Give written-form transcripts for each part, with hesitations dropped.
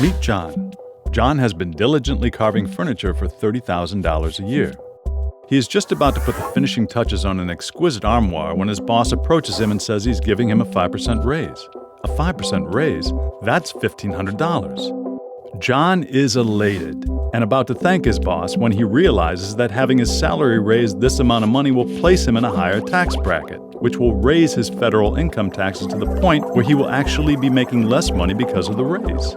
Meet John. John has been diligently carving furniture for $30,000 a year. He is just about to put the finishing touches on an exquisite armoire when his boss approaches him and says he's giving him a 5% raise. A 5% raise? That's $1,500. John is elated and about to thank his boss when he realizes that having his salary raised this amount of money will place him in a higher tax bracket, which will raise his federal income taxes to the point where he will actually be making less money because of the raise.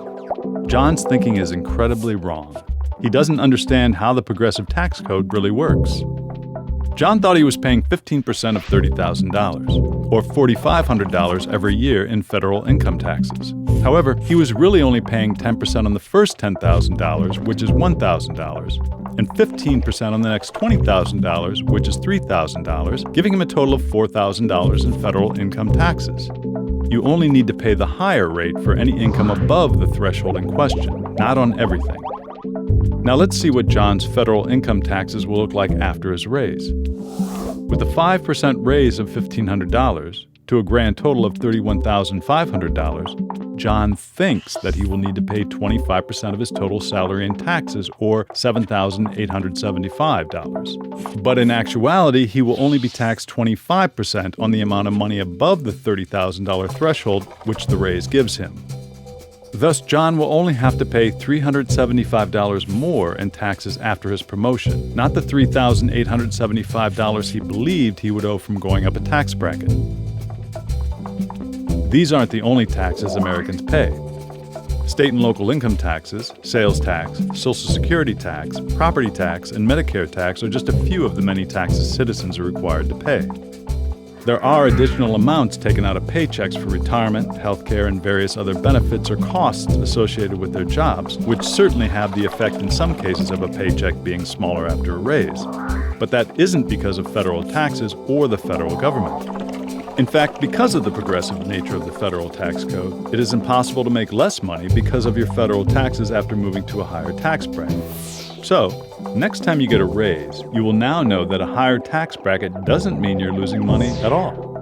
John's thinking is incredibly wrong. He doesn't understand how the progressive tax code really works. John thought he was paying 15% of $30,000, or $4,500 every year in federal income taxes. However, he was really only paying 10% on the first $10,000, which is $1,000, and 15% on the next $20,000, which is $3,000, giving him a total of $4,000 in federal income taxes. You only need to pay the higher rate for any income above the threshold in question, not on everything. Now let's see what John's federal income taxes will look like after his raise. With a 5% raise of $1,500 to a grand total of $31,500, John thinks that he will need to pay 25% of his total salary in taxes, or $7,875. But in actuality, he will only be taxed 25% on the amount of money above the $30,000 threshold, which the raise gives him. Thus, John will only have to pay $375 more in taxes after his promotion, not the $3,875 he believed he would owe from going up a tax bracket. These aren't the only taxes Americans pay. State and local income taxes, sales tax, Social Security tax, property tax, and Medicare tax are just a few of the many taxes citizens are required to pay. There are additional amounts taken out of paychecks for retirement, healthcare, and various other benefits or costs associated with their jobs, which certainly have the effect in some cases of a paycheck being smaller after a raise. But that isn't because of federal taxes or the federal government. In fact, because of the progressive nature of the federal tax code, it is impossible to make less money because of your federal taxes after moving to a higher tax bracket. So, next time you get a raise, you will now know that a higher tax bracket doesn't mean you're losing money at all.